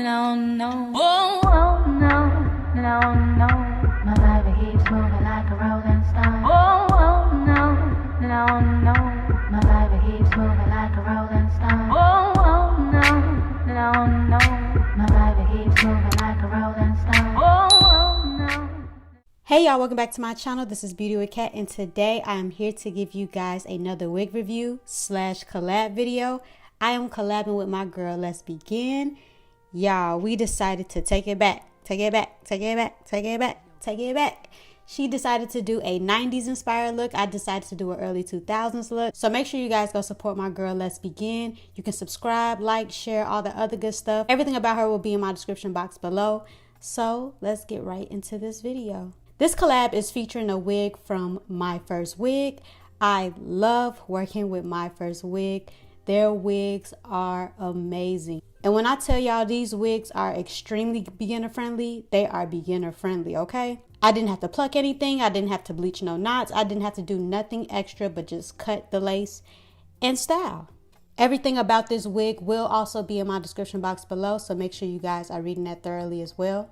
no, no. Oh, oh, no, no, no. My baby keeps moving like a rolling stone. Oh, oh, no, no, no. My baby keeps moving like a rolling stone. Oh, oh, no, no, no. My baby keeps moving like a rolling stone. Oh, oh, no. Hey y'all, welcome back to my channel. This is Beauty with Kat, and today I am here to give you guys another wig review / collab video. I am collabing with my girl, Let's Begin. Y'all, we decided to take it back. She decided to do a 90s inspired look. I decided to do an early 2000s look. So make sure you guys go support my girl, Let's Begin. You can subscribe, like, share, all the other good stuff. Everything about her will be in my description box below. So let's get right into this video. This collab is featuring a wig from MyFirstWig. I love working with MyFirstWig. Their wigs are amazing. And when I tell y'all these wigs are extremely beginner friendly, they are beginner friendly, okay? I didn't have to pluck anything. I didn't have to bleach no knots. I didn't have to do nothing extra but just cut the lace and style. Everything about this wig will also be in my description box below, so make sure you guys are reading that thoroughly as well.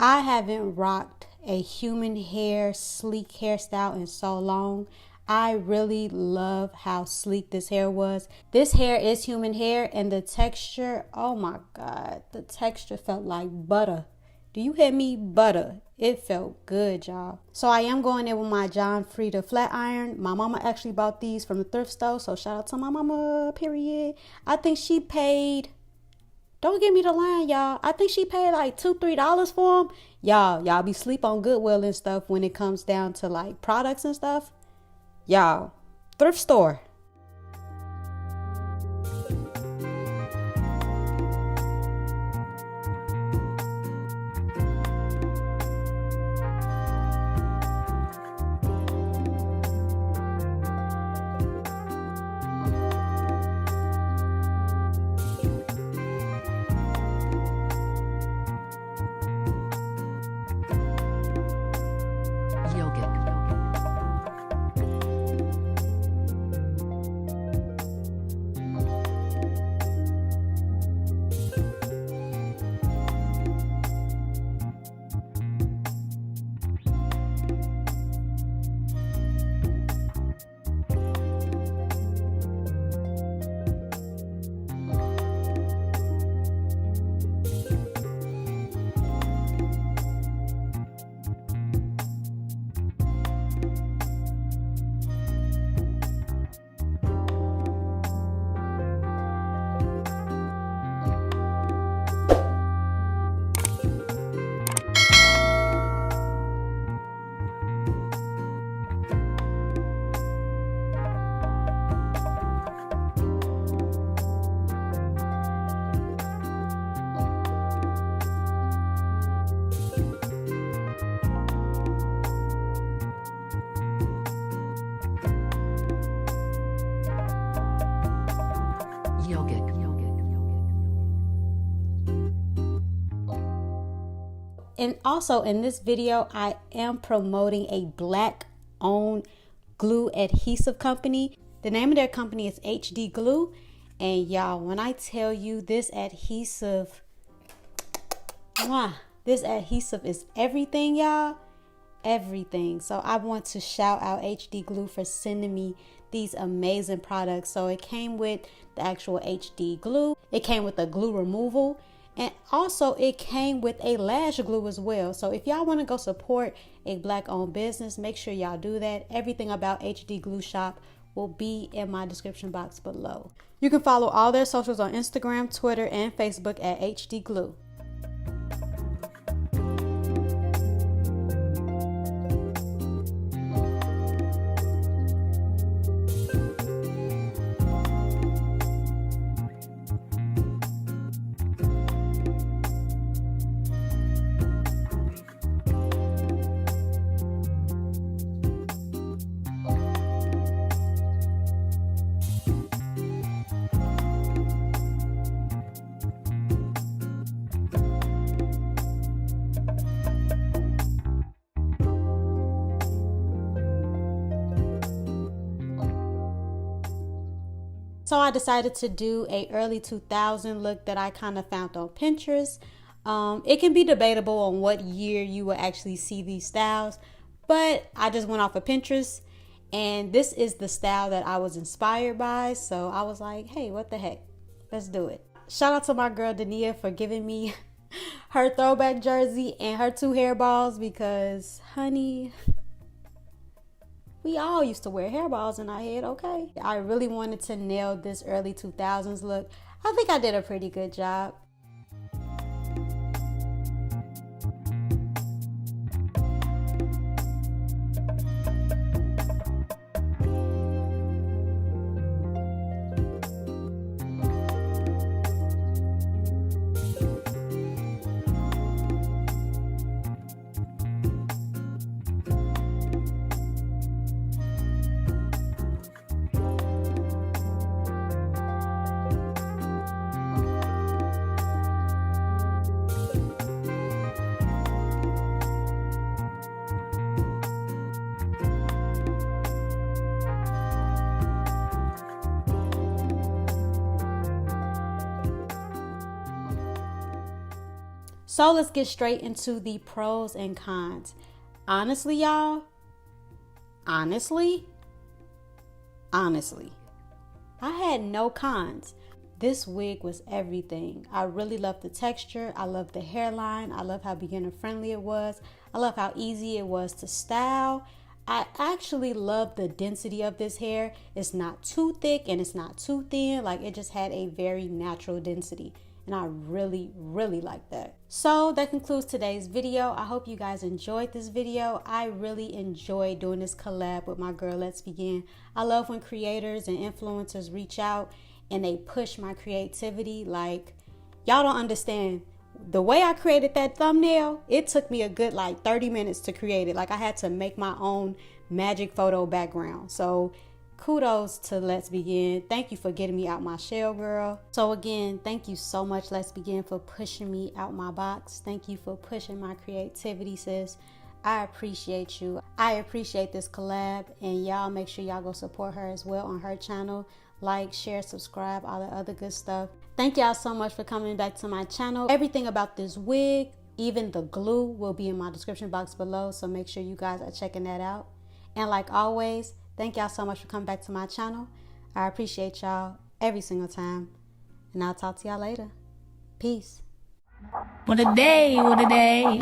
I haven't rocked a human hair sleek hairstyle in so long. I really love how sleek this hair was. This hair is human hair, and the texture, oh my God, the texture felt like butter. Do you hear me? Butter. It felt good, y'all. So I am going in with my John Frieda flat iron. My mama actually bought these from the thrift store, so shout out to my mama, period. I think she paid, don't give me the line, y'all, I think she paid like $2, $3 for them. Y'all be sleep on Goodwill and stuff when it comes down to like products and stuff. Y'all, thrift store. And also in this video, I am promoting a black owned glue adhesive company. The name of their company is HD Glue. And y'all, when I tell you this adhesive is everything, y'all. Everything. So I want to shout out HD Glue for sending me these amazing products. So it came with the actual HD glue. It came with the glue removal. And also it came with a lash glue as well. So if y'all want to go support a black owned business, make sure y'all do that. Everything about HD Glue Shop will be in my description box below. You can follow all their socials on Instagram, Twitter, and Facebook at HD Glue. So I decided to do a early 2000 look that I kind of found on Pinterest. It can be debatable on what year you will actually see these styles, but I just went off of Pinterest and this is the style that I was inspired by. So I was like, hey, what the heck? Let's do it. Shout out to my girl Dania for giving me her throwback jersey and her 2 hairballs because, honey, we all used to wear hairballs in our head, okay? I really wanted to nail this early 2000s look. I think I did a pretty good job. So let's get straight into the pros and cons. Honestly, y'all, honestly, I had no cons. This wig was everything. I really love the texture. I love the hairline. I love how beginner friendly it was. I love how easy it was to style. I actually love the density of this hair. It's not too thick and it's not too thin. Like, it just had a very natural density. And I really like that. So that concludes today's video. I hope you guys enjoyed this video. I really enjoyed doing this collab with my girl Let's Begin. I love when creators and influencers reach out and they push my creativity. Like, y'all don't understand. The way I created that thumbnail, it took me a good like 30 minutes to create it. Like, I had to make my own magic photo background. So kudos to Let's Begin. Thank you for getting me out my shell, girl. So again, thank you so much, Let's Begin, for pushing me out my box. Thank you for pushing my creativity, sis. I appreciate you. I appreciate this collab, and y'all make sure y'all go support her as well on her channel. Like, share, subscribe, all the other good stuff. Thank y'all so much for coming back to my channel. Everything about this wig, even the glue, will be in my description box below, so make sure you guys are checking that out. And like always, thank y'all so much for coming back to my channel. I appreciate y'all every single time. And I'll talk to y'all later. Peace. What a day, what a day.